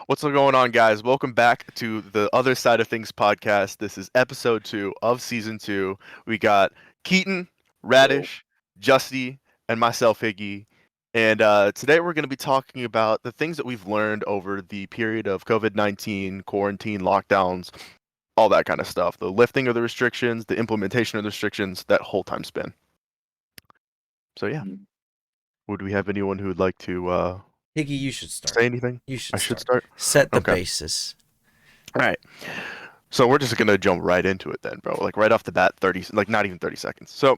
What's going on, guys? Welcome back to the Other Side of Things podcast. This is episode 2 of season 2. We got Keaton, Yo, Radish, Justy, and myself, Higgy. And today we're going to be talking about the things that we've learned over the period of COVID-19, quarantine, lockdowns, all that kind of stuff. The lifting of the restrictions, the implementation of the restrictions, that whole time span. So, yeah. mm, Would we have anyone who would like to Higgy, you should start. say anything? You should I should start. start? Set the Okay. basis. All right. So we're just gonna jump right into it then, bro. Like right off the bat, 30, like not even 30 seconds. So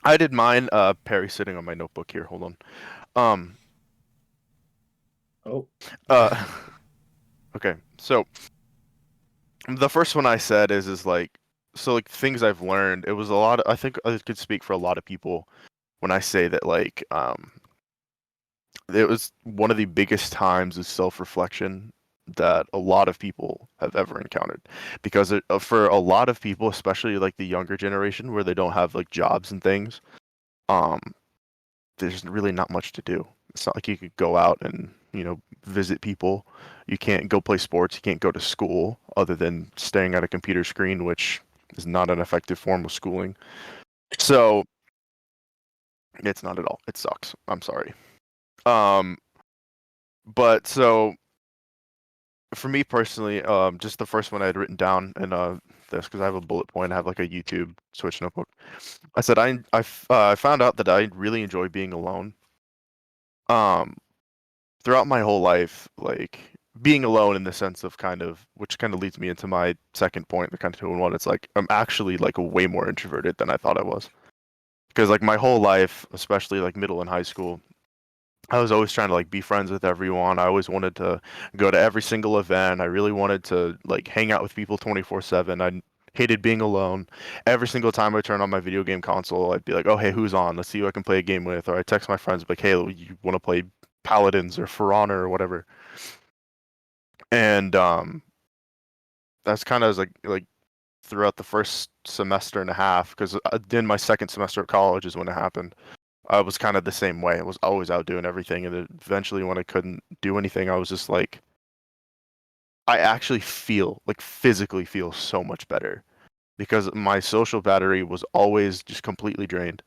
I did mine. Perry's sitting on my notebook here. Hold on. Um. oh, Uh. Okay. So the first one I said is like so like things I've learned. It was a lot. I think I could speak for a lot of people when I say that it was one of the biggest times of self-reflection that a lot of people have ever encountered because for a lot of people, especially like the younger generation where they don't have like jobs and things, um there's really not much to do. It's not like you could go out and visit people. You can't go play sports, you can't go to school other than staring at a computer screen, which is not an effective form of schooling. So it's not at all. It sucks. I'm sorry. um but so for me personally, just the first one I had written down in this because I have a bullet point. I have like a YouTube Switch notebook. I said I found out that I really enjoy being alone. Um, Throughout my whole life, like being alone in the sense of kind of, which kind of leads me into my second point, the kind of two in one. It's like I'm actually like way more introverted than I thought I was because like my whole life, especially like middle and high school, I was always trying to like be friends with everyone. I always wanted to go to every single event. I really wanted to like hang out with people 24/7. I hated being alone. Every single time I turned on my video game console, I'd be like, "Oh, hey, who's on? Let's see who I can play a game with." Or I text my friends like, "Hey, you want to play Paladins or For Honor or whatever?" And that's kind of like throughout the first semester and a half because then my second semester of college is when it happened. I was kind of the same way. I was always out doing everything, and then eventually, when I couldn't do anything, I was just like, I actually feel like physically feel so much better because my social battery was always just completely drained.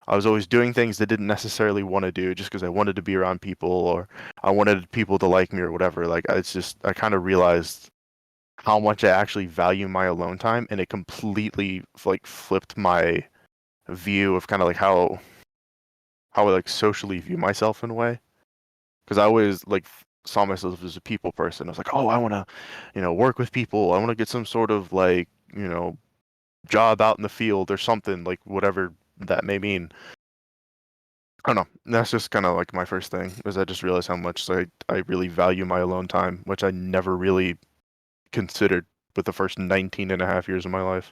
I was always doing things that didn't necessarily want to do just because I wanted to be around people or I wanted people to like me or whatever. Like it's just I kind of realized how much I actually value my alone time, and it completely like flipped my view of kind of like how I like socially view myself in a way. Because I always like saw myself as a people person. I was like, oh, I want to, work with people. I want to get some sort of like, job out in the field or something like whatever that may mean. I don't know. That's just kind of like my first thing is I just realized how much I really value my alone time, which I never really considered with the first 19 and a half years of my life.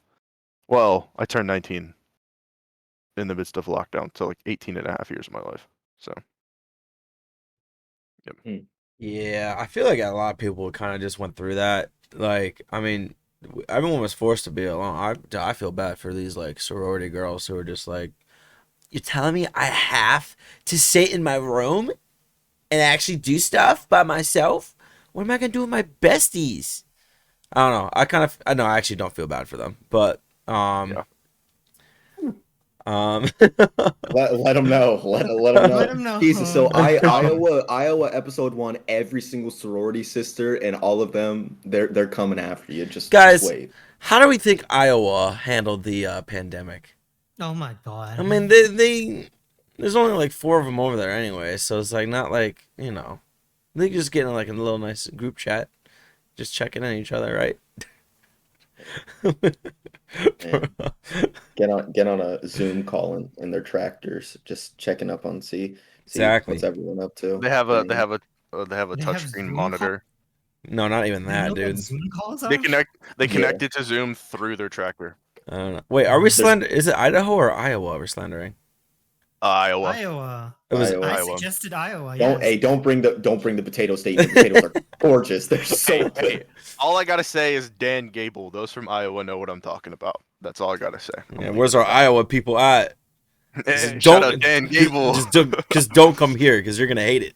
Well, I turned 19 in the midst of lockdown, so like 18 and a half years of my life. So, yep. Yeah, I feel like a lot of people kind of just went through that. Like, I mean, everyone was forced to be alone. I feel bad for these like sorority girls who are just like, you're telling me I have to sit in my room and actually do stuff by myself? What am I gonna do with my besties? I don't know. I know. I actually don't feel bad for them, but Yeah. um, let them know. Let them Let know. him know. Jesus. So Um, Iowa episode 1. Every single sorority sister and all of them, they're coming after you. Just guys, wait. how do we think Iowa handled the pandemic? Oh my god. I mean, they there's only like four of them over there anyway, so it's like not like they just getting like a little nice group chat, just checking in each other, right? And get on a Zoom call in their tractors, just checking up on see what's Exactly. everyone up to. they have a they Dang. have a they have a They have touchscreen Zoom calls? monitor. No, not even You that, know what dude. Zoom calls They are? connect they Yeah. connect it to Zoom through their tracker. I don't know. Wait, are we Um, There's slender? Is it Idaho or Iowa we're slandering? Iowa. Iowa. It was. Iowa. I Iowa. suggested Iowa, Don't yes. don't bring the potato state. The potatoes are gorgeous. They're so Hey, good. all I gotta say is Dan Gable. Those from Iowa know what I'm talking about. That's all I gotta say. I'm Yeah, gonna where's leave it our at Iowa people at? that. Just Shout out don't, Dan Gable. just don't come here because you're gonna hate it.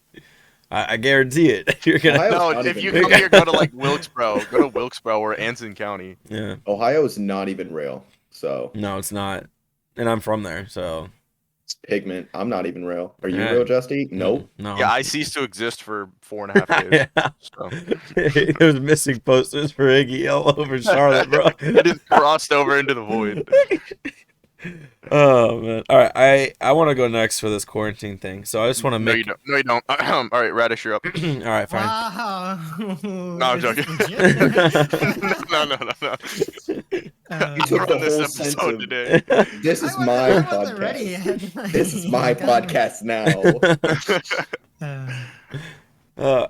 I guarantee it. You're gonna. Ohio's No, not if even you real. come here, go to like Wilkesboro. Go to Wilkesboro or Anson County. Yeah. Ohio is not even real. So No, it's not. And I'm from there, so it's pigment. I'm not even real. Are you yeah. real, Justy? Nope. No, Yeah, I'm. I ceased to exist for 4.5 days. Yeah. So There's missing posters for Iggy all over Charlotte, bro. I just crossed over into the void. Oh man. All right, I want to go next for this quarantine thing. So I just want to No, you make. don't. No, you don't. All right, Radish, you're up. All right, fine. Wow. No, I'm Is this joking. legit? No. You took I the run this whole sense episode of today. this is I my wasn't ready. podcast. This is my podcast now.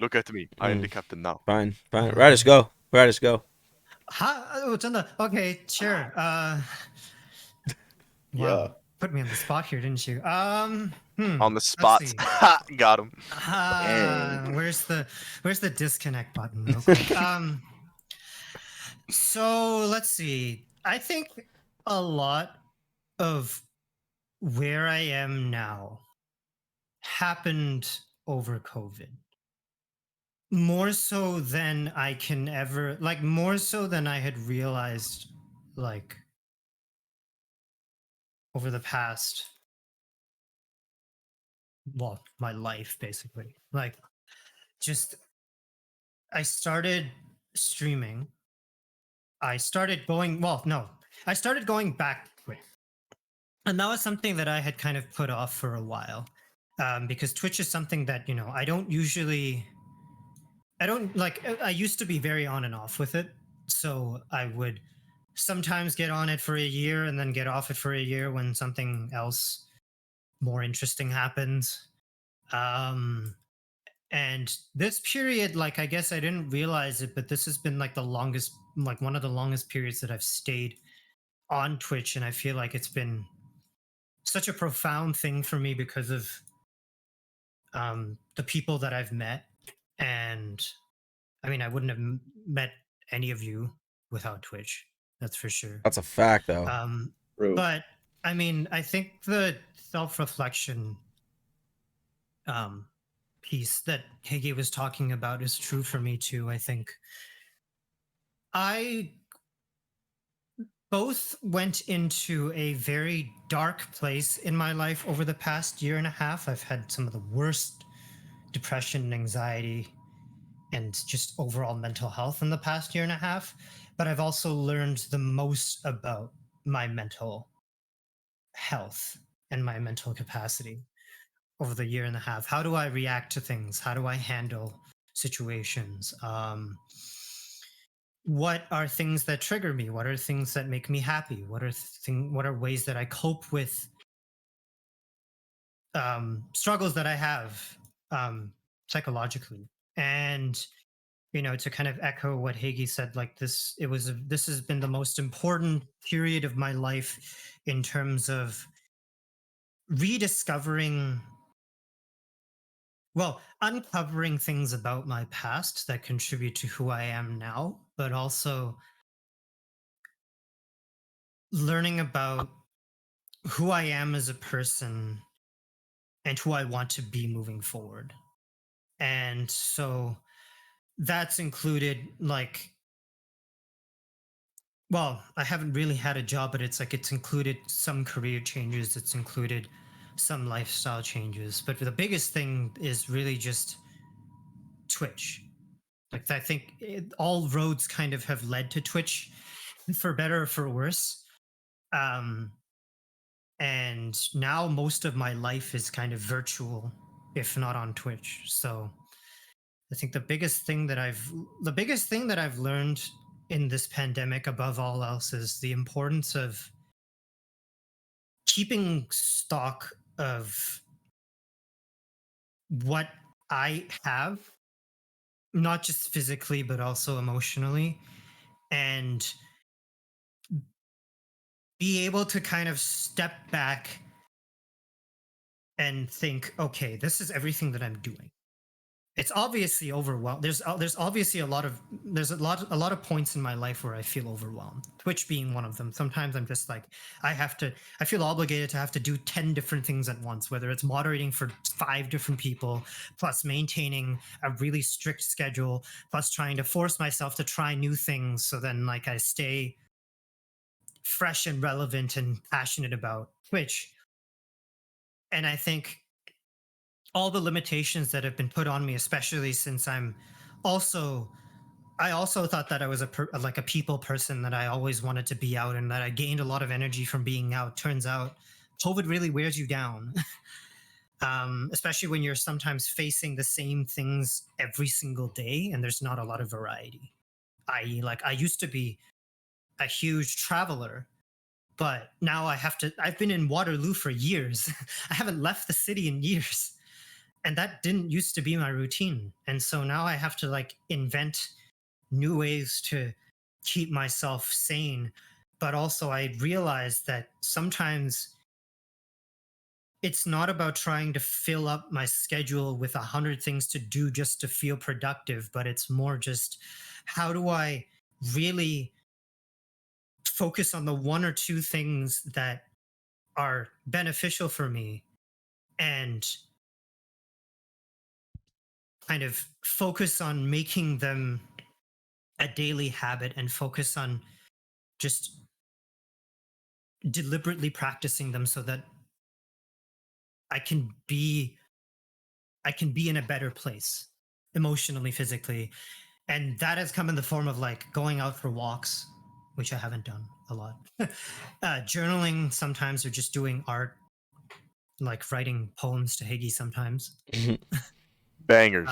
Look at me. I am the captain now. Fine. Radish, go. Radish, go. 哦，真的 OK, sure. Yeah. Wow, put me on the spot here, didn't you? On the let's spot. see. Got him. Where's the disconnect button? Real quick? So let's see. I think a lot of where I am now happened over COVID. More so than I can ever, like, more so than I had realized, like, over the past, well, my life basically. Like, just, I started streaming. I started going, well, no, I started going back to it. And that was something that I had kind of put off for a while. Because Twitch is something that, you know, I don't like, I used to be very on and off with it. So I would sometimes get on it for a year and then get off it for a year when something else more interesting happens. And this period, like, I guess I didn't realize it, but this has been like the longest, like one of the longest periods that I've stayed on Twitch. And I feel like it's been such a profound thing for me because of the people that I've met. And I mean, I wouldn't have met any of you without Twitch. That's for sure. That's a fact, though. True. But I mean, I think the self-reflection piece that Hege was talking about is true for me too. I think I both went into a very dark place in my life over the past year and a half. I've had some of the worst depression and anxiety and just overall mental health in the past year and a half. But I've also learned the most about my mental health and my mental capacity over the year and a half. How do I react to things? How do I handle situations? What are things that trigger me? What are things that make me happy? What are ways that I cope with struggles that I have psychologically? And you know, to kind of echo what Hagee said, like this has been the most important period of my life in terms of rediscovering, well, uncovering things about my past that contribute to who I am now, but also learning about who I am as a person and who I want to be moving forward. And so that's included, like, well, I haven't really had a job, but it's included some career changes, it's included some lifestyle changes. But the biggest thing is really just Twitch. Like, I think all roads kind of have led to Twitch, for better or for worse. And now most of my life is kind of virtual, if not on Twitch. So I think the biggest thing that I've learned in this pandemic above all else is the importance of keeping stock of what I have, not just physically but also emotionally, and be able to kind of step back and think, okay, this is everything that I'm doing. it's obviously overwhelmed. There's obviously a lot of points in my life where I feel overwhelmed. Twitch being one of them. Sometimes I'm just like I feel obligated to have to do 10 different things at once, whether it's moderating for 5 different people, plus maintaining a really strict schedule, plus trying to force myself to try new things so then like I stay fresh and relevant and passionate about Twitch. And I think all the limitations that have been put on me, especially since I also thought that I was like a people person, that I always wanted to be out and that I gained a lot of energy from being out. Turns out COVID really wears you down. Especially when you're sometimes facing the same things every single day and there's not a lot of variety. I.e., like I used to be a huge traveler, but now I've been in Waterloo for years. I haven't left the city in years. And that didn't used to be my routine. And so now I have to like invent new ways to keep myself sane. But also I realized that sometimes it's not about trying to fill up my schedule with 100 things to do just to feel productive, but it's more just how do I really focus on the one or two things that are beneficial for me and kind of focus on making them a daily habit and focus on just deliberately practicing them so that I can be in a better place emotionally, physically. And that has come in the form of like going out for walks, which I haven't done a lot. Journaling sometimes, or just doing art, like writing poems to Higgy sometimes. Bangers.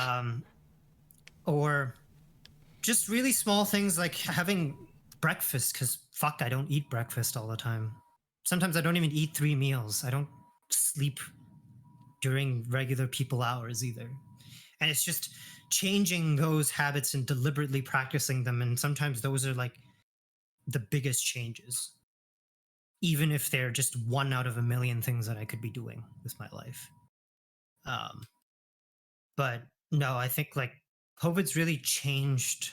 Or just really small things like having breakfast, because fuck, I don't eat breakfast all the time. Sometimes I don't even eat 3 meals. I don't sleep during regular people hours either. And it's just changing those habits and deliberately practicing them. And sometimes those are like the biggest changes, even if they're just one out of a million things that I could be doing with my life. But no, I think like COVID's really changed.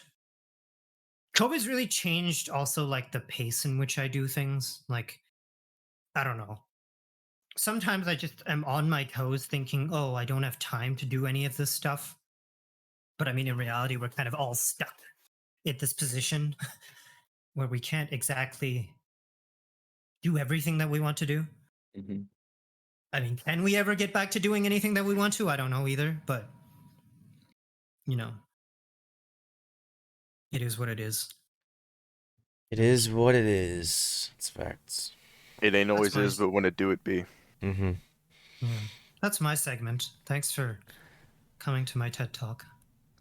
COVID's really changed also like the pace in which I do things. Like, I don't know. Sometimes I just am on my toes thinking, oh, I don't have time to do any of this stuff. But I mean, in reality, we're kind of all stuck in this position where we can't exactly do everything that we want to do. Mm-hmm. I mean, can we ever get back to doing anything that we want to? I don't know either, but you know, it is what it is. It is what it is. It's facts. It ain't always my- is, but when it do, it be. Mm-hmm. Yeah. That's my segment. Thanks for coming to my TED Talk.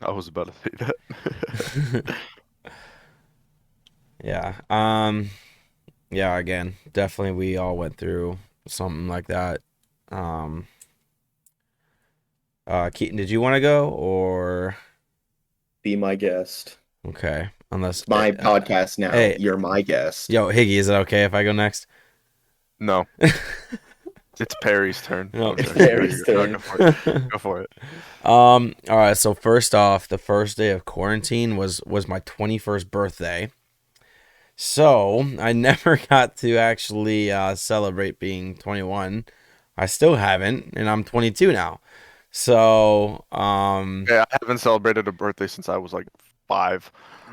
I was about to say that. Yeah. Yeah, again, definitely we all went through something like that. Keaton, did you want to go or Be my guest. okay? Unless It's my podcast now. hey. You're my guest. Yo, Higgy, is it okay if I go next? No, it's Perry's turn. No. I'm joking. Perry's Go turn. for it. Go for it. All right, so first off, the first day of quarantine was my 21st birthday. So, I never got to actually celebrate being 21. I still haven't, and I'm 22 now. So, Yeah, I haven't celebrated a birthday since I was like 5.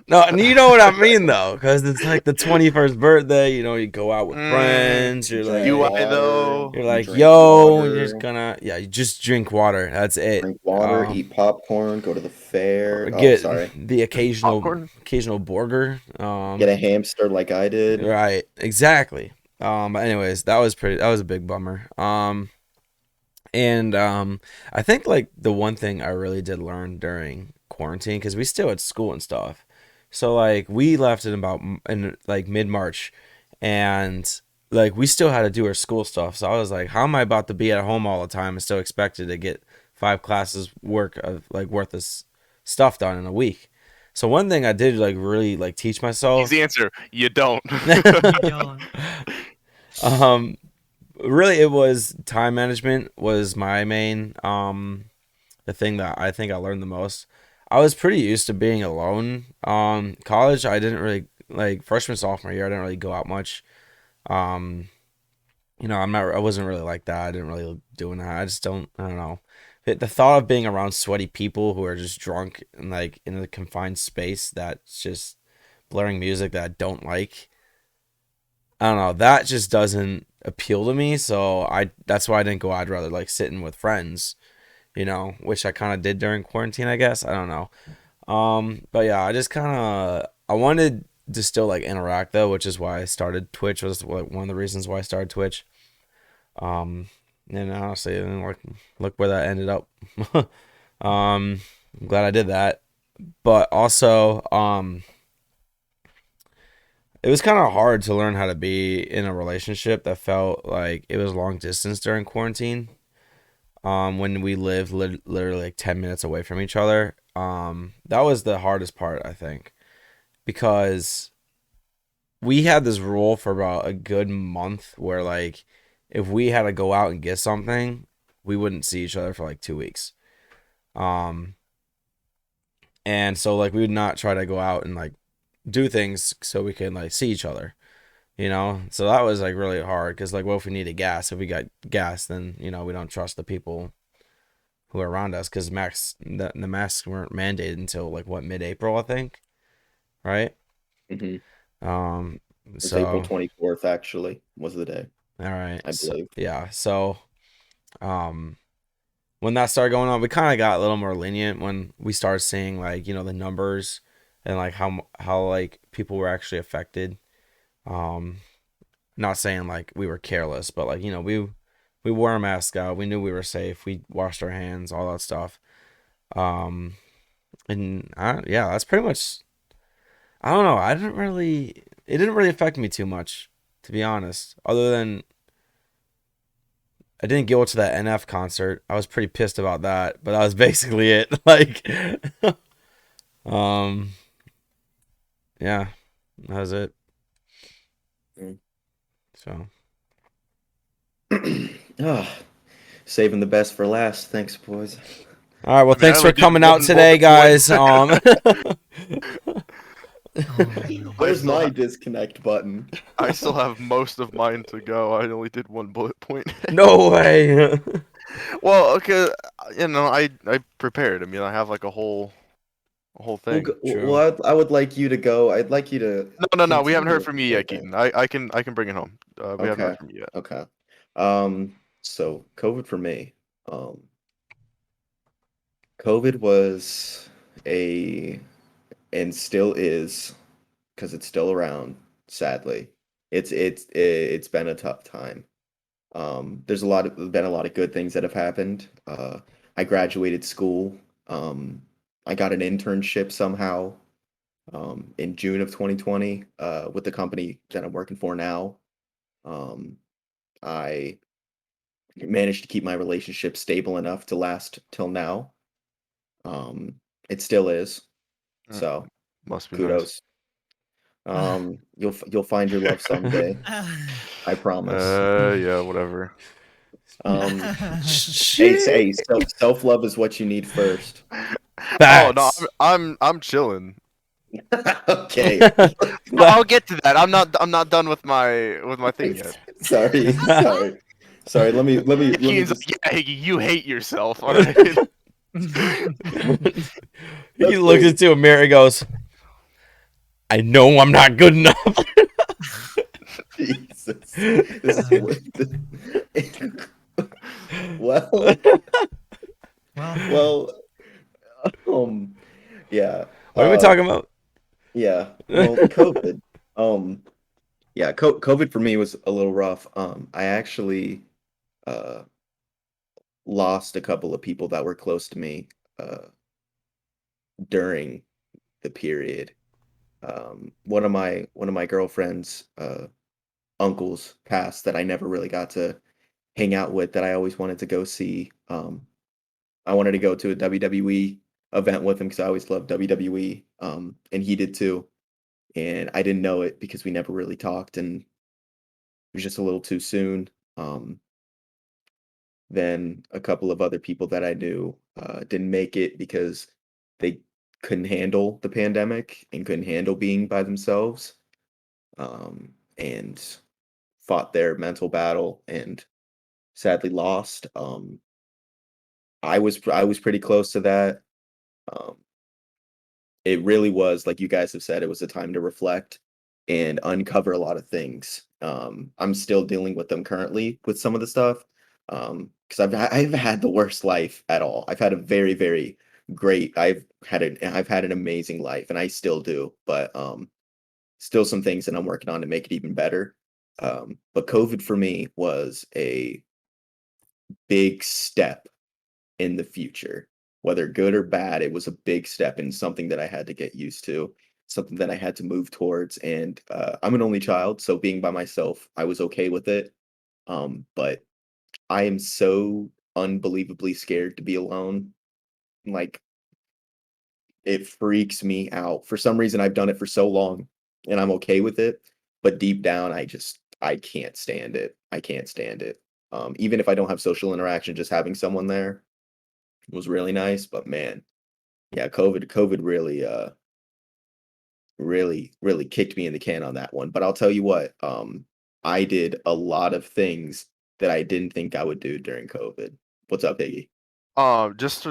no, and you know what I mean though, because it's like the 21st birthday. You know, you go out with friends. You're Drink like, You water. though. you're like, Drink yo, water. you're just gonna, yeah, you just drink water. That's it. Drink water, eat popcorn, go to the fair. Get sorry. the Popcorn? occasional burger. Get a hamster like I did. Right, exactly. But anyways, that was a big bummer. And I think like the one thing I really did learn during quarantine, because we still had school and stuff. So like we left in like mid-March, and like we still had to do our school stuff. So I was like, how am I about to be at home all the time and still expected to get 5 classes worth of stuff done in a week? So one thing I did like really like teach myself. Easy answer. You don't. You don't. Really it was time management was my main the thing that I think I learned the most. I was pretty used to being alone. College, I didn't really like freshman sophomore year. I didn't really go out much. Um, I wasn't really like that. I didn't really doing that. I don't know. The thought of being around sweaty people who are just drunk and like in a confined space that's just blaring music that I don't like. I don't know. That just doesn't appeal to me. So that's why I didn't go. I'd rather like sitting with friends, which I kind of did during quarantine, I guess. I don't know. But yeah, I wanted to still like interact though, which is why I started Twitch. Was like one of the reasons why I started Twitch. Um, and honestly, and like look where that ended up. I'm glad I did that. But also, it was kind of hard to learn how to be in a relationship that felt like it was long distance during quarantine. When we lived literally like 10 minutes away from each other. That was the hardest part, I think, because we had this rule for about a good month where like if we had to go out and get something, we wouldn't see each other for like 2 weeks. Um, and so like we would not try to go out and like do things so we can like see each other. So that was like really hard because like what if we needed gas? If we got gas, then we don't trust the people who are around us because the masks weren't mandated until like what, mid-April, I think, right? hmm Um, It was April so 24th, actually, was the day, all right, I so believe. yeah, so um, when that started going on, we kind of got a little more lenient when we started seeing like the numbers and like how like people were actually affected. Um, Not saying like we were careless, but like we wore a mask out. We knew we were safe. We washed our hands, all that stuff. Um, yeah, that's pretty much. I don't know. It didn't really affect me too much, to be honest. Other than I didn't go to that NF concert. I was pretty pissed about that, but that was basically it. Like, um, yeah, that was it. Mm. So, Ah, saving the best for last. Thanks, boys. all right. Well, I mean, I thanks for only did coming out one today, guys. Oh, I Where's still my ha disconnect button? I still have most of mine to go. I only did one bullet point. No way. Well, okay, I prepared. I mean, I have like a whole thing. True. I would like you to go. I'd like you to No. We haven't heard continue from you with yet, it. Keaton. I can bring it home. We haven't Okay. heard from you yet. Okay. So COVID for me. Um, COVID was a and still is because it's still around, sadly. It's been a tough time. There's been a lot of good things that have happened. I graduated school. I got an internship somehow in June of 2020 with the company that I'm working for now. Um, I managed to keep my relationship stable enough to last till now. Um, it still is. Mm, So must be nice. kudos. You'll find your love someday. I promise. Yeah, whatever. Um, Shit. self love is what you need first. Oh no, Facts. I'm chilling. Okay. I'll get to that. I'm not done with my thing yet. Sorry. Let me Keaton's just like, yeah, you hate yourself. All right. He that's looks wait. into a mirror and goes, I know I'm not good enough. Jesus. This is well, well, well, um, yeah, What are we talking about? yeah. Well, COVID. Um, yeah, COVID for me was a little rough. I actually uh lost a couple of people that were close to me during the period. One of my girlfriend's uncles passed that I never really got to hang out with that I always wanted to go see. I wanted to go to a WWE event with him because I always loved WWE, and he did too. And I didn't know it because we never really talked, and it was just a little too soon. Then a couple of other people that I knew didn't make it because they couldn't handle the pandemic and couldn't handle being by themselves, and fought their mental battle and sadly lost. I was pretty close to that. Um, it really was, like you guys have said, it was a time to reflect and uncover a lot of things. I'm still dealing with them currently with some of the stuff, because I've had the worst life at all. I've had a very, very great. I've had an amazing life, and I still do. But still some things that I'm working on to make it even better. But COVID for me was a big step in the future. Whether good or bad, it was a big step and something that I had to get used to, something that I had to move towards. And I'm an only child, so being by myself, I was okay with it. But I am so unbelievably scared to be alone. Like, it freaks me out. For some reason, I've done it for so long and I'm okay with it. But deep down, I can't stand it. I can't stand it. Even if I don't have social interaction, just having someone there was really nice. But man, yeah, COVID really really kicked me in the can on that one. But I'll tell you what, I did a lot of things that I didn't think I would do during COVID. What's up, Iggy? Just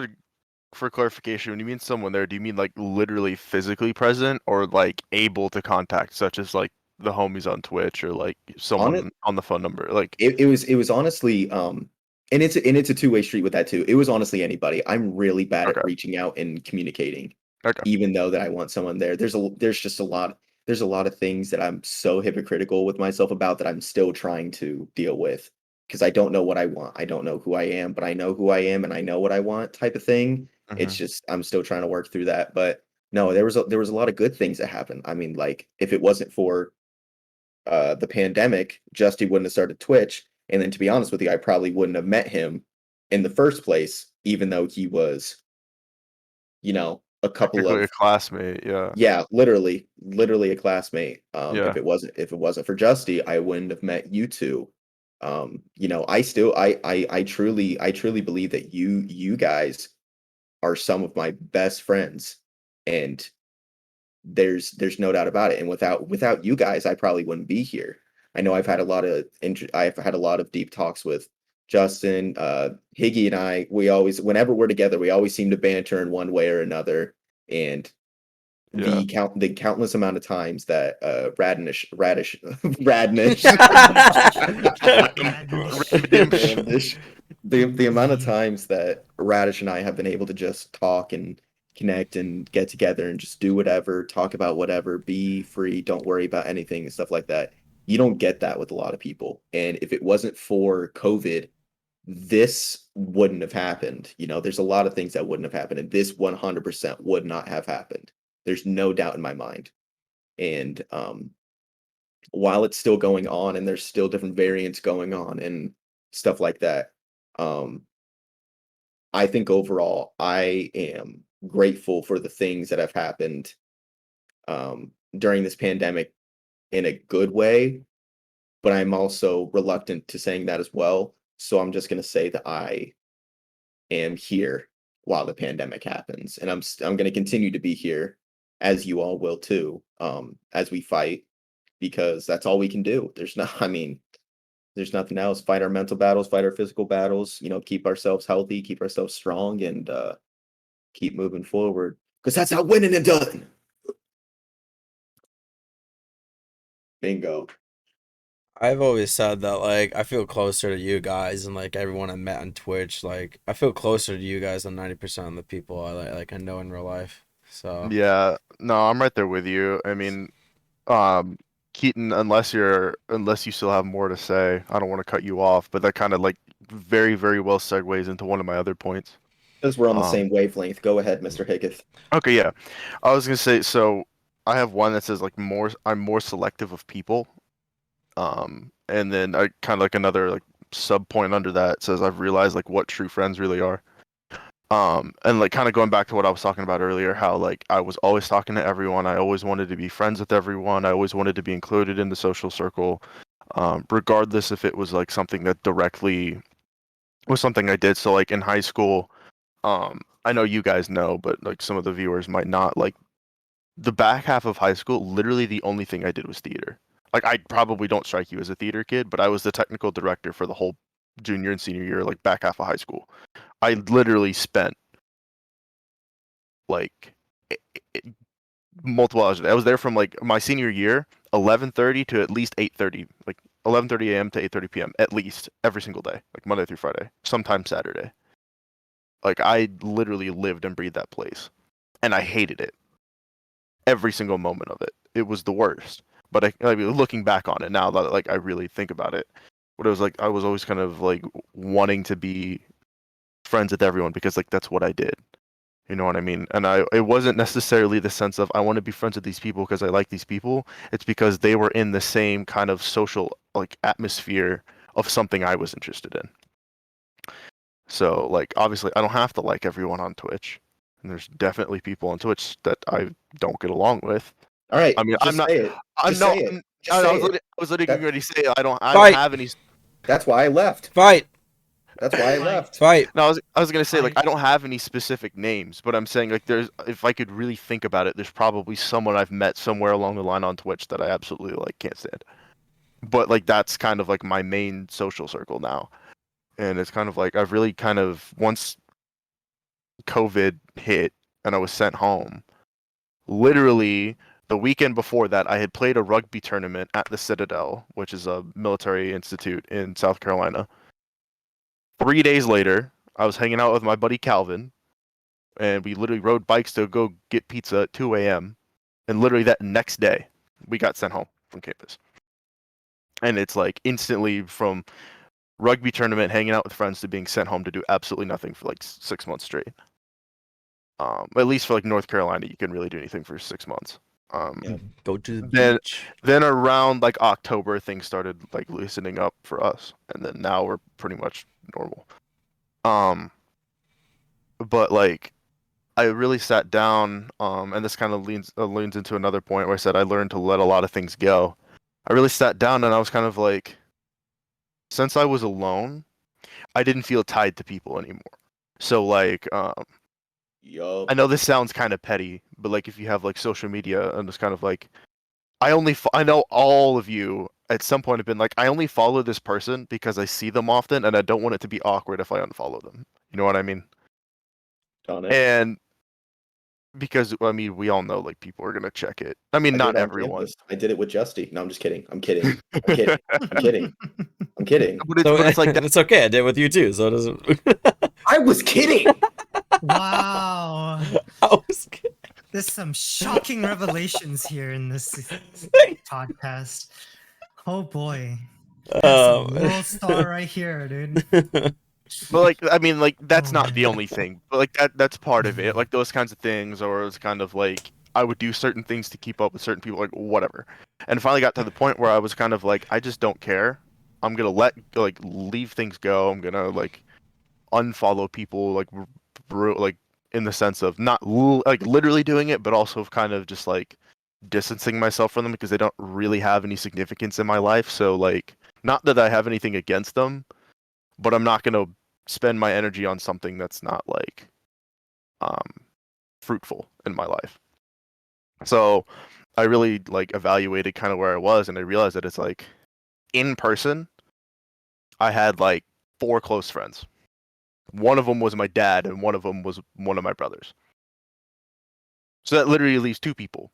for clarification, when you mean someone there, do you mean like literally physically present or like able to contact, such as like the homies on Twitch or like On it, someone on the phone number? Like, it was honestly, and it's a two-way street with that too. It was honestly anybody. I'm really bad at okay, reaching out and communicating, okay, even though that I want someone there. There's just a lot of things that I'm so hypocritical with myself about that I'm still trying to deal with because I don't know what I want. I don't know who I am, but I know who I am and I know what I want type of thing. It's hmm, just I'm still trying to work through that. But no, there was a lot of good things that happened. I mean, like if it wasn't for the pandemic, Justy wouldn't have started Twitch. And then to be honest with you, I probably wouldn't have met him in the first place, even though he was, a couple technically a of classmate, yeah, yeah, literally a classmate. yeah, If it wasn't for Justy, I wouldn't have met you two. I truly believe that you guys are some of my best friends, and there's no doubt about it. And without you guys, I probably wouldn't be here. I know I've had a lot of deep talks with Justin, Higgy, and I. We always, whenever we're together, we always seem to banter in one way or another. And yeah. the countless amount of times that Radnish Radnish. Radish, the amount of times that Radish and I have been able to just talk and connect and get together and just do whatever, talk about whatever, be free, don't worry about anything and stuff like that. You don't get that with a lot of people. And if it wasn't for COVID, this wouldn't have happened. There's a lot of things that wouldn't have happened, and this 100% would not have happened. There's no doubt in my mind. And while it's still going on and there's still different variants going on and stuff like that, um, I think overall I am grateful for the things that have happened during this pandemic in a good way, but I'm also reluctant to saying that as well. So I'm just going to say that I am here while the pandemic happens, and I'm going to continue to be here, as you all will too, as we fight, because that's all we can do. There's not, I mean, there's nothing else. Fight our mental battles, fight our physical battles. Keep ourselves healthy, keep ourselves strong, and keep moving forward. Because that's how winning is done. Bingo. I've always said that like I feel closer to you guys and like everyone I met on Twitch. Like I feel closer to you guys than 90% of the people I know in real life. So Yeah, no, I'm right there with you. I mean, um, Keaton, unless you still have more to say, I don't want to cut you off, but that kind of like very, very well segues into one of my other points. Because we're on the Um, same wavelength. Go ahead, Mr. Higgith. okay, yeah, I was gonna say, so I have one that says like I'm more selective of people. And then I kind of like another like sub point under that says I've realized like what true friends really are. And like kind of going back to what I was talking about earlier, how like I was always talking to everyone. I always wanted to be friends with everyone. I always wanted to be included in the social circle, regardless if it was like something that directly was something I did. So like in high school, I know you guys know, but like some of the viewers might not. Like the back half of high school, literally the only thing I did was theater. Like I probably don't strike you as a theater kid, but I was the technical director for the whole junior and senior year, like back half of high school. I literally spent like i- i- multiple hours a day. I was there from like my senior year, 11:30 to at least 8:30, like 11:30 a.m. to 8:30 p.m. at least every single day, like Monday through Friday, sometimes Saturday. Like I literally lived and breathed that place, and I hated it every single moment of it. It was the worst. But I mean, looking back on it now that like I really think about it, what it was like, I was always kind of like wanting to be friends with everyone because like that's what I did. You know what I mean? And it wasn't necessarily the sense of I want to be friends with these people because I like these people. It's because they were in the same kind of social like atmosphere of something I was interested in. So like obviously I don't have to like everyone on Twitch. And there's definitely people on Twitch that I don't get along with. All right, I mean, I'm just not say it. I'm Just no say it. I'm, Just say it. I was literally That going to say I don't Fight, have any. that's why I left. fight, That's why I Fight. left. fight. No, I was gonna say like Fight. I don't have any specific names, but I'm saying like there's if I could really think about it, there's probably someone I've met somewhere along the line on Twitch that I absolutely like can't stand. But like that's kind of like my main social circle now. And it's kind of like I've really kind of once COVID hit and I was sent home, literally the weekend before that I had played a rugby tournament at the Citadel, which is a military institute in South Carolina. 3 days later, I was hanging out with my buddy Calvin and we literally rode bikes to go get pizza at 2 a.m. And literally that next day, we got sent home from campus. And it's like instantly from rugby tournament, hanging out with friends, to being sent home to do absolutely nothing for like 6 months straight. At least for like North Carolina, you can really do anything for 6 months. Yeah. Go to the Then, beach. then around like October, things started like loosening up for us, and then now we're pretty much normal. Um, but like I really sat down, and this kind of leans into another point where I said I learned to let a lot of things go. I really sat down and I was kind of like, since I was alone, I didn't feel tied to people anymore. So like, I Yup. know this sounds kind of petty, but like if you have like social media and it's kind of like, I know all of you at some point have been like, I only follow this person because I see them often and I don't want it to be awkward if I unfollow them. You know what I mean? Done it. And because I mean, we all know like people are gonna check it. I mean, I did not it on everyone. campus. I did it with Justy. No, I'm just kidding. I'm kidding. I'm kidding. I'm kidding. I'm kidding. So But it's like that. it's okay. I did it with you too, so it doesn't. I was kidding. Wow. I was kidding. There's some shocking revelations here in this podcast. Oh boy. That's a world star right here, dude. But like, I mean, like that's Oh, not the man. only thing. But like that's part of it. Like those kinds of things, or it's kind of like I would do certain things to keep up with certain people, like whatever. And finally got to the point where I was kind of like, I just don't care. I'm gonna leave things go. I'm gonna like unfollow people, like like in the sense of not like literally doing it, but also kind of just like distancing myself from them because they don't really have any significance in my life. So like, not that I have anything against them, but I'm not gonna spend my energy on something that's not like um fruitful in my life. So I really like evaluated kind of where I was and I realized that it's like in person I had like 4 close friends. One of them was my dad and one of them was one of my brothers. So that literally leaves 2 people.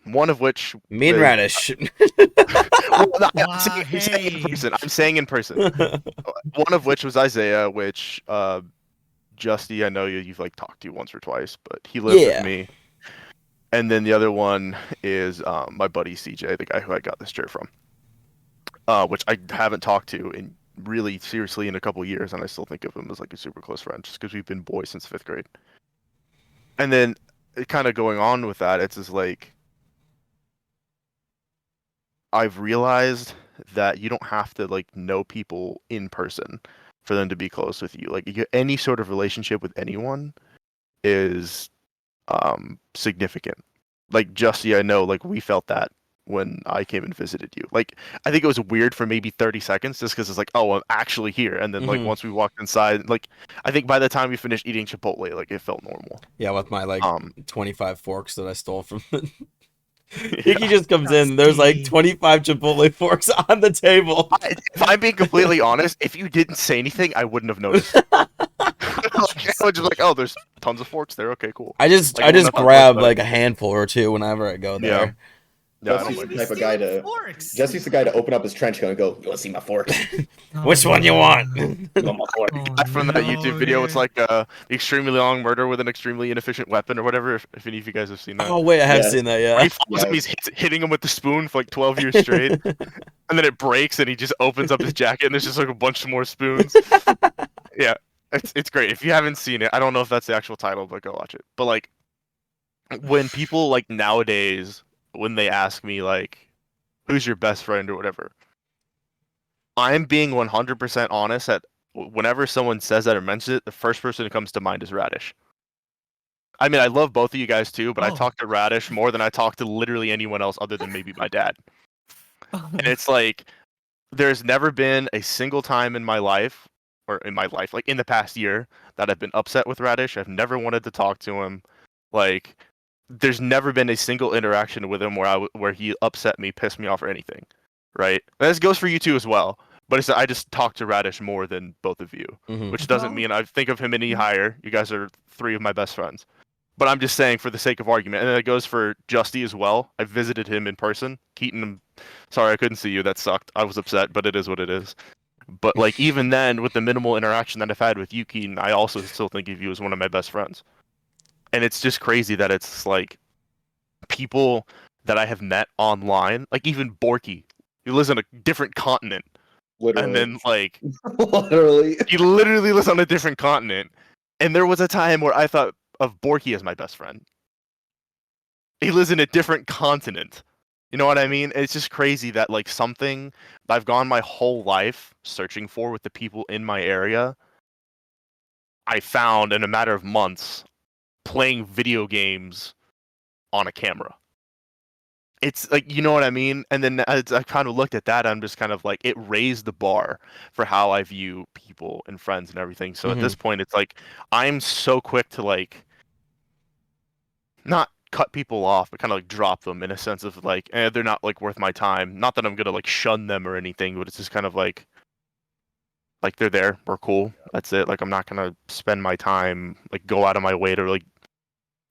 One of which Me and is Radish. well, no, Wow, I'm saying in hey. person. I'm saying in person. One of which was Isaiah, which Justy, I know you've like talked to once or twice, but he lives with Yeah. me. And then the other one is my buddy CJ, the guy who I got this shirt from, which I haven't talked to in really seriously in a couple years, and I still think of him as like a super close friend, just because we've been boys since 5th grade. And then kind of going on with that, it's just like I've realized that you don't have to like know people in person for them to be close with you. Like any sort of relationship with anyone is significant. Like Justy, I know like we felt that when I came and visited you. Like, I think it was weird for maybe 30 seconds just because it's like, oh, I'm actually here. And then like Mhm. once we walked inside, like I think by the time we finished eating Chipotle, like it felt normal. Yeah, with my like Um, 25 forks that I stole from. Iki yeah. just comes in. There's like Dusty. 25 Chipotle forks on the table. If I'm being completely honest, if you didn't say anything, I wouldn't have noticed. Like, I was just like, oh, there's tons of forks there. Okay, cool. I just Like I I wouldn't just have thought twice grab about it. like a handful or two whenever I go Yeah. there. Yeah, I don't Jesse's mind. the Be type of guy stealing to forks. Jesse's the guy to open up his trench coat and go, "You want to see my forks? Which one you Oh, want? You want my forks?" oh Back from that YouTube no, video, it's dude. like the extremely long murder with an extremely inefficient weapon or whatever. If any of you guys have seen that, Oh wait, I have Yes. seen that. where he Yeah. follows him, Yes. hitting him with the spoon for like 12 years straight, and then it breaks, and he just opens up his jacket, and there's just like a bunch more spoons. Yeah, it's great. If you haven't seen it, I don't know if that's the actual title, but go watch it. But like when people like nowadays, when they ask me like, "Who's your best friend?" or whatever, I'm being 100% honest that whenever someone says that or mentions it, the first person that comes to mind is Radish. I mean, I love both of you guys too, but I Oh. talk to Radish more than I talk to literally anyone else other than maybe my dad. And Oh. it's like there's never been a single time in my life, or in my life, like in the past year, that I've been upset with Radish. I've never wanted to talk to him. Like, there's never been a single interaction with him where he upset me, pissed me off, or anything. Right? And this goes for you too as well. But I just talk to Radish more than both of you, Mhm. which doesn't Well, mean I think of him any higher. You guys are three of my best friends. But I'm just saying for the sake of argument, and it goes for Justy as well. I visited him in person. Keaton, sorry I couldn't see you. That sucked. I was upset, but it is what it is. But like even then, with the minimal interaction that I've had with you, Keaton, I also still think of you as one of my best friends. And it's just crazy that it's like people that I have met online, like even Borky, he lives on a different continent, and Literally. then like Literally. he literally lives on a different continent. And there was a time where I thought of Borky as my best friend. He lives in a different continent. You know what I mean? It's just crazy that like something I've gone my whole life searching for with the people in my area, I found in a matter of months playing video games on a camera. It's like, you know what I mean? And then as I kind of looked at that, I'm just kind of like, it raised the bar for how I view people and friends and everything. So at Mhm. this point, it's like, I'm so quick to like, not cut people off, but kind of like drop them in a sense of like, they're not like worth my time. Not that I'm gonna like shun them or anything, but it's just kind of like they're there, we're cool. That's it. Like I'm not gonna spend my time like go out of my way to like,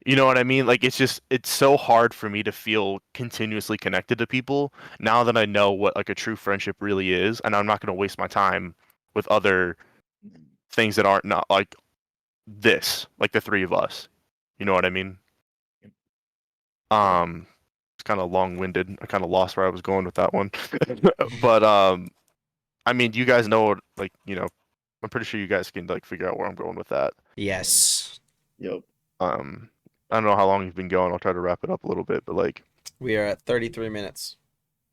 you know what I mean? Like it's so hard for me to feel continuously connected to people now that I know what like a true friendship really is, and I'm not gonna waste my time with other things that aren't not like this, like the three of us. You know what I mean? It's kind of long-winded. I kind of lost where I was going with that one. But I mean, you guys know, like, I'm pretty sure you guys can like figure out where I'm going with that. Yes. Yep. Um, I don't know how long you've been going. I'll try to wrap it up a little bit, but like, We are at 33 minutes.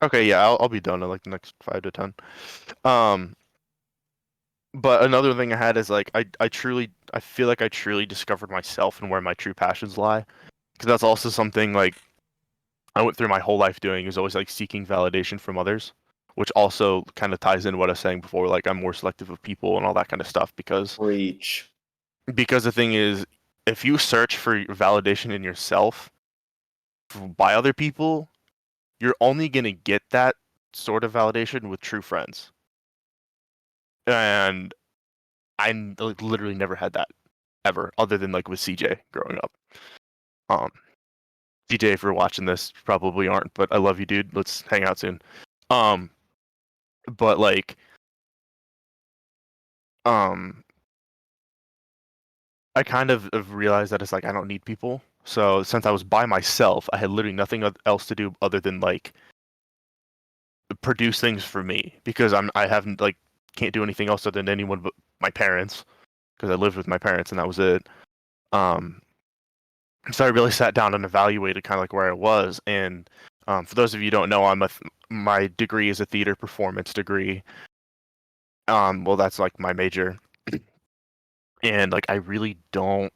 okay, yeah, I'll be done in like the next 5 to 10. Um, but another thing I had is like, I feel like I truly discovered myself and where my true passions lie, because that's also something like I went through my whole life doing is always like seeking validation from others, which also kind of ties in what I was saying before. Like I'm more selective of people and all that kind of stuff Preach. because the thing is, if you search for validation in yourself by other people, you're only gonna get that sort of validation with true friends. And like, literally never had that ever, other than like with CJ growing up. Um, CJ, if you're watching this, you probably aren't, but I love you, dude. Let's hang out soon. Um, but like um I kind of have realized that it's like I don't need people. So since I was by myself, I had literally nothing else to do other than like produce things for me because I haven't like can't do anything else other than anyone but my parents because I lived with my parents and that was it. Um, so I really sat down and evaluated kind of like where I was. And for those of you who don't know, my degree is a theater performance degree. Well, that's like my major, and like I really don't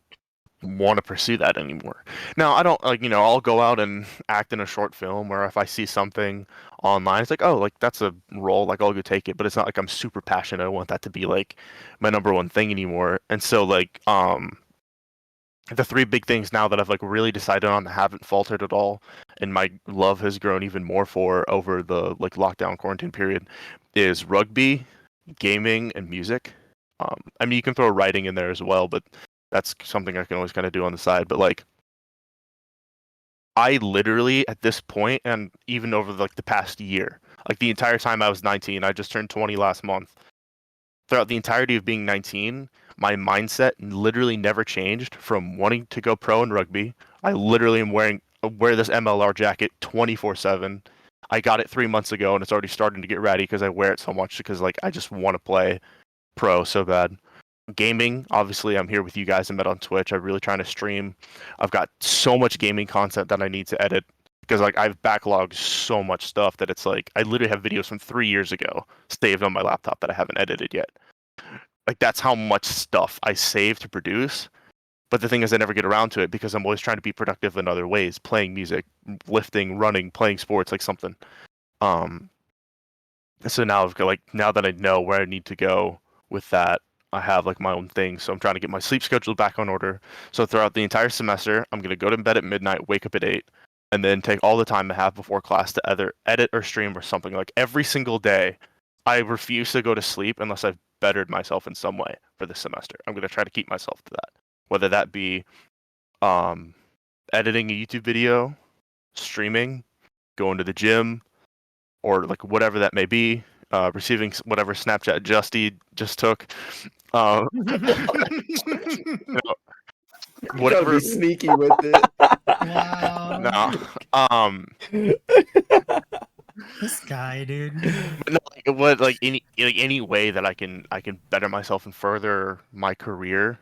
want to pursue that anymore. Now, I don't like, I'll go out and act in a short film, or if I see something online, it's like, oh, like that's a role, like I'll go take it, but it's not like I'm super passionate. I want that to be like my number one thing anymore. And so like the three big things now that I've like really decided on that haven't faltered at all, and my love has grown even more for over the like lockdown quarantine period is rugby, gaming, and music. I mean, you can throw writing in there as well, but that's something I can always kind of do on the side. But like, I literally at this point, and even over like the past year, like the entire time I was 19, I just turned 20 last month. Throughout the entirety of being 19, my mindset literally never changed from wanting to go pro in rugby. I literally am wear this MLR jacket 24/7. I got it 3 months ago, and it's already starting to get ratty because I wear it so much because like I just want to play pro so bad. Gaming, obviously, I'm here with you guys. I met on Twitch. I'm really trying to stream. I've got so much gaming content that I need to edit because like I've backlogged so much stuff that it's like I literally have videos from 3 years ago saved on my laptop that I haven't edited yet. Like that's how much stuff I save to produce. But the thing is, I never get around to it because I'm always trying to be productive in other ways, playing music, lifting, running, playing sports, like something. Um, so now I've got like now that I know where I need to go with that, I have like my own thing. So I'm trying to get my sleep schedule back on order. So throughout the entire semester, I'm gonna go to bed at midnight, wake up at 8, and then take all the time I have before class to either edit or stream or something. Like every single day, I refuse to go to sleep unless I've bettered myself in some way for this semester. I'm gonna try to keep myself to that, whether that be um, editing a YouTube video, streaming, going to the gym, or like whatever that may be, receiving whatever Snapchat Justy just took, You gotta whatever. be sneaky with it. Wow. No, um, This guy, dude. but no, like, what any way that I can better myself and further my career.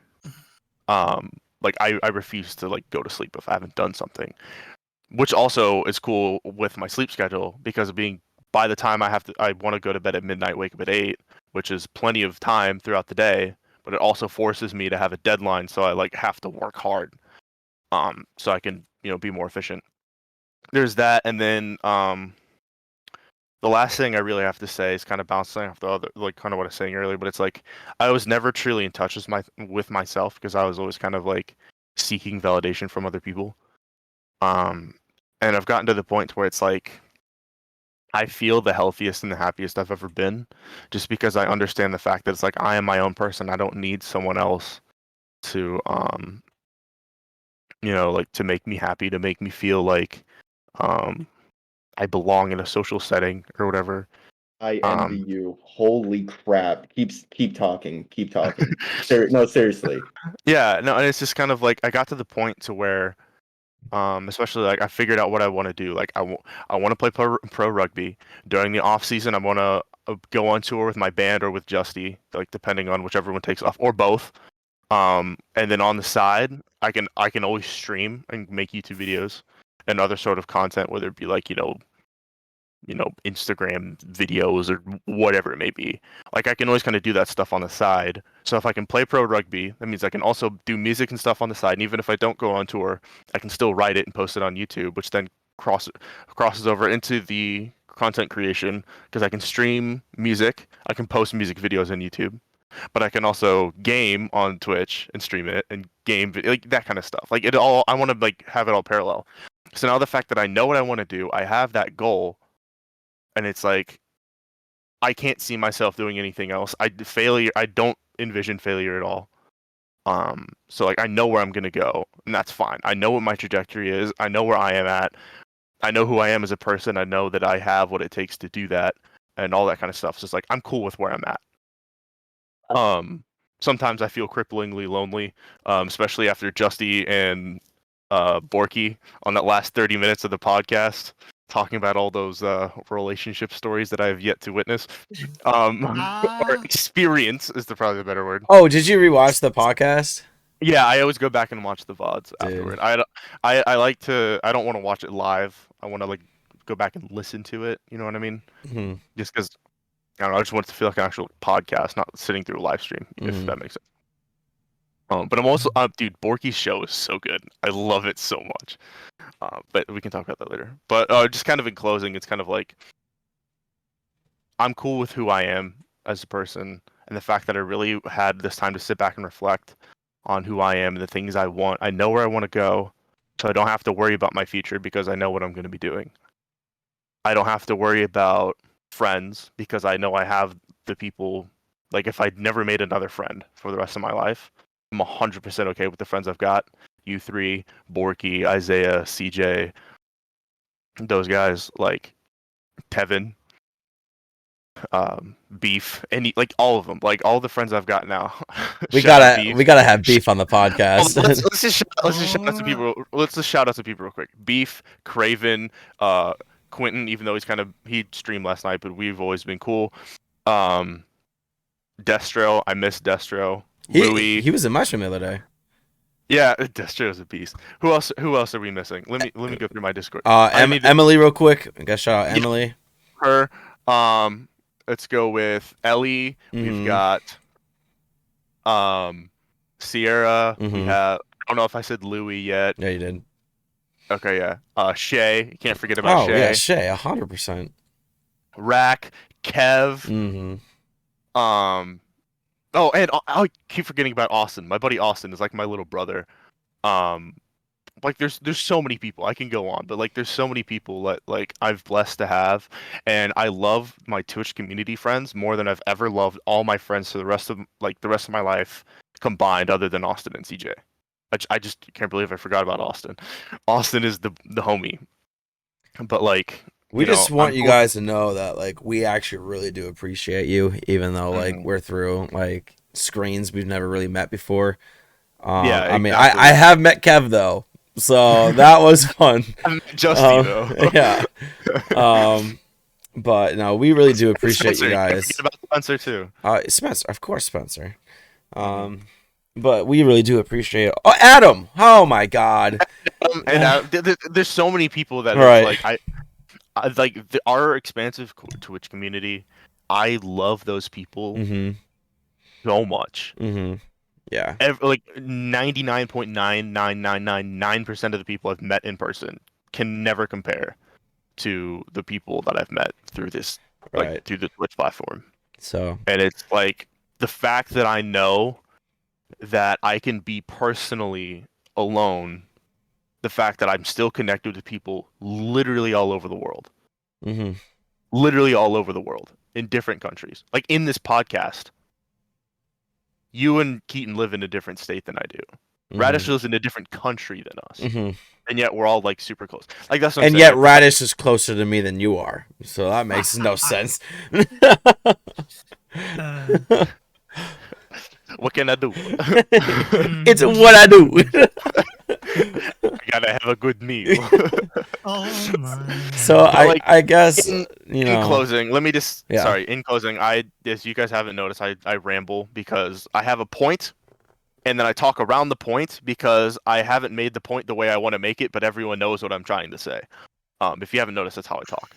Like I refuse to like go to sleep if I haven't done something, which also is cool with my sleep schedule because of being by the time I want to go to bed at midnight, wake up at 8, which is plenty of time throughout the day, but it also forces me to have a deadline, so I like have to work hard, so I can be more efficient. There's that, and then the last thing I really have to say is kind of bouncing off the other, like kind of what I was saying earlier, but it's like I was never truly in touch with myself because I was always kind of like seeking validation from other people. Um, and I've gotten to the point where it's like I feel the healthiest and the happiest I've ever been, just because I understand the fact that it's like I am my own person. I don't need someone else to like to make me happy, to make me feel like um I belong in a social setting or whatever. I envy Um you. Holy crap. Keep talking. Keep talking. No, seriously. yeah, no, and it's just kind of like I got to the point to where especially like I figured out what I want to do. Like I want to play pro rugby during the off season. I want to go on tour with my band or with Justy, like depending on whichever one takes off, or both. And then on the side, I can always stream and make YouTube videos and other sort of content, whether it be like Instagram videos or whatever it may be. Like I can always kind of do that stuff on the side. So if I can play pro rugby, that means I can also do music and stuff on the side. And even if I don't go on tour, I can still write it and post it on YouTube, which then crosses over into the content creation because I can stream music, I can post music videos on YouTube, but I can also game on Twitch and stream it and like that kind of stuff. Like it all, I want to like have it all parallel. So now the fact that I know what I want to do, I have that goal, and it's like I can't see myself doing anything else. I don't envision failure at all. So like I know where I'm gonna go, and that's fine. I know what my trajectory is. I know where I am at. I know who I am as a person. I know that I have what it takes to do that, and all that kind of stuff. So it's like I'm cool with where I'm at. Um, Sometimes I feel cripplingly lonely, especially after Justy and Borky on that last 30 minutes of the podcast talking about all those relationship stories that I have yet to witness. Or Ah, experience is probably the better word. Oh, did you rewatch the podcast? Yeah, I always go back and watch the VODs Dude. afterward. I like to. I don't want to watch it live. I want to like go back and listen to it. You know what I mean? Hmm. Just because I don't know. I just want it to feel like an actual podcast, not sitting through a live stream. If Hmm. that makes sense. But I'm also, dude, Borky's show is so good. I love it so much. But we can talk about that later. But just kind of in closing, it's kind of like I'm cool with who I am as a person, and the fact that I really had this time to sit back and reflect on who I am and the things I want. I know where I want to go, so I don't have to worry about my future because I know what I'm going to be doing. I don't have to worry about friends because I know I have the people. Like if I'd never made another friend for the rest of my life, I'm 100% okay with the friends I've got. You three, Borky, Isaiah, CJ, those guys, like Kevin, Beef, and like all of them, like all the friends I've got now. We Shout out gotta Beef. we gotta have beef on the Oh, podcast. let's just shout out some people. Let's just shout out some people real quick. Beef, Craven, Quentin. Even though he streamed last night, but we've always been cool. Um, Destro, I miss Destro. Louis, he was in my stream the other day. yeah, Destro's a beast. Who else? Who else are we missing? Let me go through my Discord. Emily, real quick. I gotta shout out Emily. Her. Let's go with Ellie. We've got Sierra. We have. I don't know if I said Louis yet. Yeah, you did. Okay, yeah. Shay. You can't forget about Shay. Oh yeah, Shay, 100%. Rack. Kev. Mm-hmm. Oh, and I keep forgetting about Austin. My buddy Austin is like my little brother. Like there's so many people I can go on, but like there's so many people that like I've blessed to have, and I love my Twitch community friends more than I've ever loved all my friends for the rest of my life combined, other than Austin and CJ. I just can't believe I forgot about Austin. Austin is the homie, but like We you know, just want I'm you cool- guys to know that like we actually really do appreciate you, even though like Mhm. we're through like screens we've never really met before. Yeah, I mean, exactly. I have met Kev though, so that was fun. Justy though. Yeah. But no, we really do appreciate Spencer, you can't guys. forget about Spencer too. Spencer, of course, Spencer. But we really do appreciate it. Oh, Adam! Oh my God! There's so many people that Right. like I like our expansive Twitch community. I love those people Mm-hmm. so much. Mm-hmm. Yeah. Like 99.99999% of the people I've met in person can never compare to the people that I've met through this Right. through the Twitch platform. So. And it's like the fact that I know that I can be personally alone, the fact that I'm still connected with people literally all over the world. Mm-hmm. Literally all over the world in different countries. Like in this podcast, you and Keaton live in a different state than I do. Radish lives in a different country than us, and yet we're all like super close. Like that's what I'm and saying. yet Radish is closer to me than you are, so that makes no sense. What can I do? It's what I do. I gotta have a good meal. Oh my. So I guess in in closing, let me just Yeah. sorry. In closing, as you guys haven't noticed, I ramble because I have a point, and then I talk around the point because I haven't made the point the way I want to make it, but everyone knows what I'm trying to say. If you haven't noticed, that's how I talk.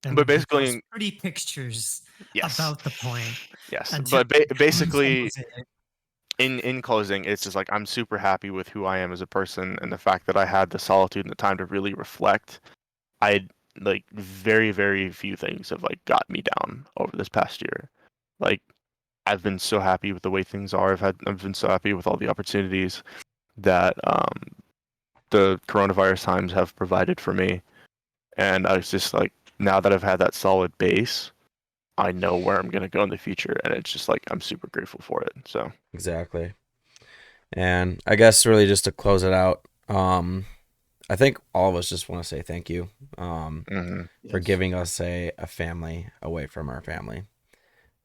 And But he basically- posts pretty pictures Yes. about the point. Yes, until but it becomes basically, mosaic. in closing, it's just like I'm super happy with who I am as a person, and the fact that I had the solitude and the time to really reflect. I like very few things have like got me down over this past year. Like I've been so happy with the way things are. I've been so happy with all the opportunities that the coronavirus times have provided for me, and I was just like, now that I've had that solid base, I know where I'm gonna go in the future, and it's just like I'm super grateful for it. So Exactly. And I guess really just to close it out, I think all of us just want to say thank you for giving us a family away from our family.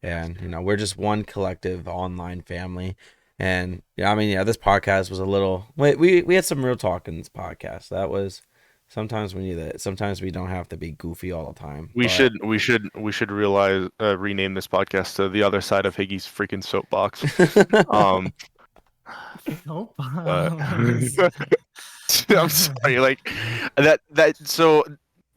And, we're just one collective online family. And, this podcast was a little... We had some real talk in this podcast. That was... Sometimes we need it. Sometimes we don't have to be goofy all the time. we should realize rename this podcast to The Other Side of Higgy's Freaking Soapbox. Nope. I'm sorry, like that. So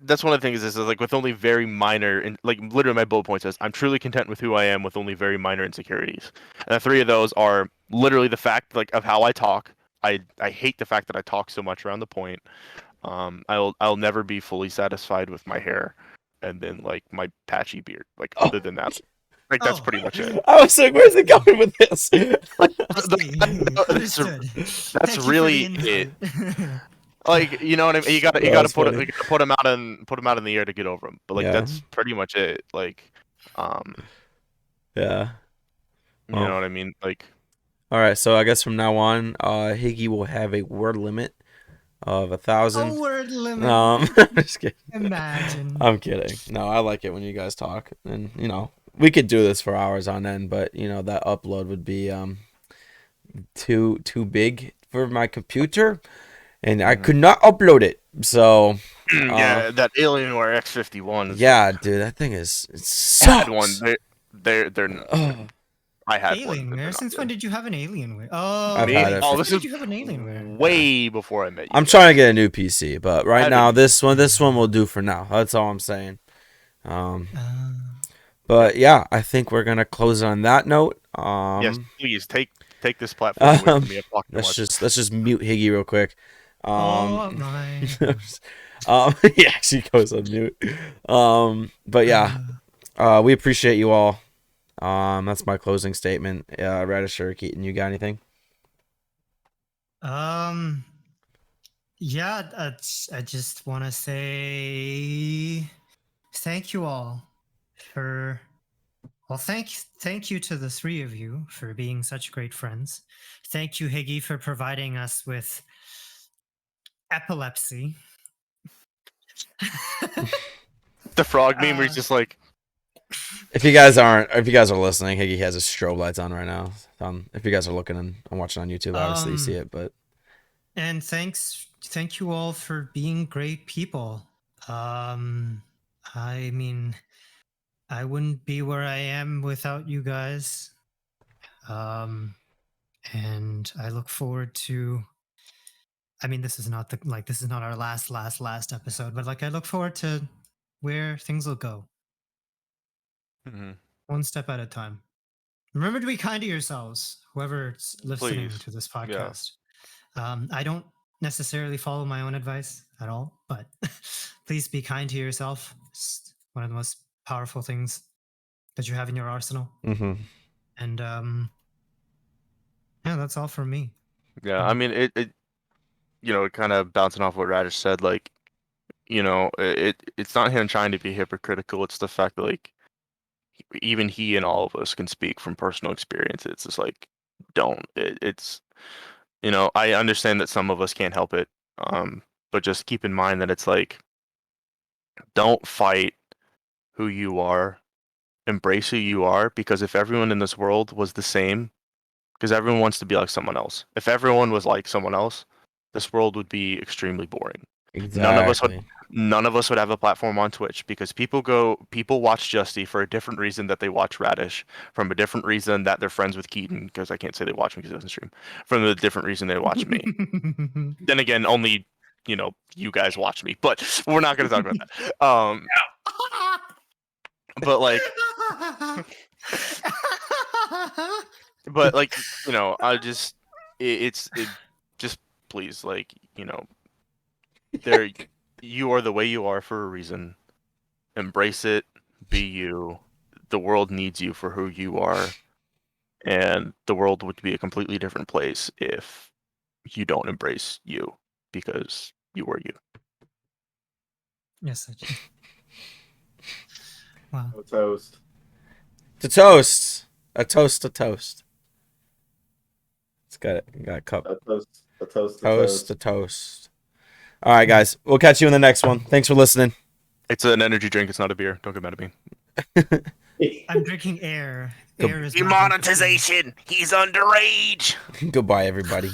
that's one of the things is like with only very minor and like literally my bullet point says I'm truly content with who I am with only very minor insecurities. And the three of those are literally the fact like of how I talk. I hate the fact that I talk so much around the point. I'll never be fully satisfied with my hair, and then like my patchy beard. Like Oh, other than that, like that's Oh, pretty much it. I was like, where's it going with this? Like I see. Understood. that's Thank you for the really it. insight. Like you know what I mean? You That gotta was funny. you gotta put them out in the air to get over them. But like Yeah, that's pretty much it. Like, um, yeah. you know Well, what I mean? Like, all right. So I guess from now on, Higgy will have a word limit of 1,000. A word limit. I'm just kidding. Imagine. I'm kidding. No, I like it when you guys talk, and we could do this for hours on end, but that upload would be too big for my computer, and I could not upload it. So, yeah, that Alienware X51 is yeah, dude, that thing it I had one. sucks. They're Oh, I had one, but they're Alienware? not Since good. when did you have an Alienware? Oh, I've Me? had okay. it Oh, for. Since this when is did you have an Alienware? way before I met you I'm guys. trying to get a new PC, but I right have now a this one will do for now. That's all I'm saying. Um, Uh, but yeah, I think we're gonna close on that note. yes, please take this platform away Um, from me. I've talked too much. let's just mute Higgy real quick. oh my. He actually goes on mute. But yeah, we appreciate you all. That's my closing statement. Radish or Keaton, you got anything? Um. Yeah, I just want to say thank you all for. Well, thank you to the three of you for being such great friends. Thank you, Higgy, for providing us with epilepsy. The frog meme where he's just like, If you guys are listening, Higgy has his strobe lights on right now. If you guys are looking and watching on YouTube, obviously you see it. But And thank you all for being great people. I mean, I wouldn't be where I am without you guys. And I look forward to. I mean, this is not this is not our last episode, but like I look forward to where things will go, mhm, one step at a time. Remember to be kind to yourselves, whoever's listening please, to this yeah, podcast. I don't necessarily follow my own advice at all, but please be kind to yourself. It's one of the most powerful things that you have in your arsenal. mm-hmm. And yeah, that's all from me. yeah. I mean, kind of bouncing off what Radish said, like, it's not him trying to be hypocritical. It's the fact that like even he and all of us can speak from personal experience. It's just like, don't. It's I understand that some of us can't help it, but just keep in mind that it's like, don't fight who you are, embrace who you are, because if everyone in this world was the same, because everyone wants to be like someone else. If everyone was like someone else, this world would be extremely boring. None of us would Exactly. none of us would have a platform on Twitch because people watch Justy for a different reason that they watch Radish, from a different reason that they're friends with Keaton, because I can't say they watch me because he doesn't stream, from a different reason they watch me. Then again, only you guys watch me, but we're not going to talk about that. But like, but like, I just it just please, like, there you are the way you are for a reason. Embrace it, be you. The world needs you for who you are, and the world would be a completely different place if you don't embrace you because you were you. Yes, wow. No toast. To toast. A toast to toast. It's got a cup. A toast. A toast. A Toast to toast. toast. All right, guys. We'll catch you in the next one. Thanks for listening. It's an energy drink. It's not a beer. Don't get mad at me. I'm drinking air. Good- Air is not Demonetization. He's underage. Goodbye, everybody.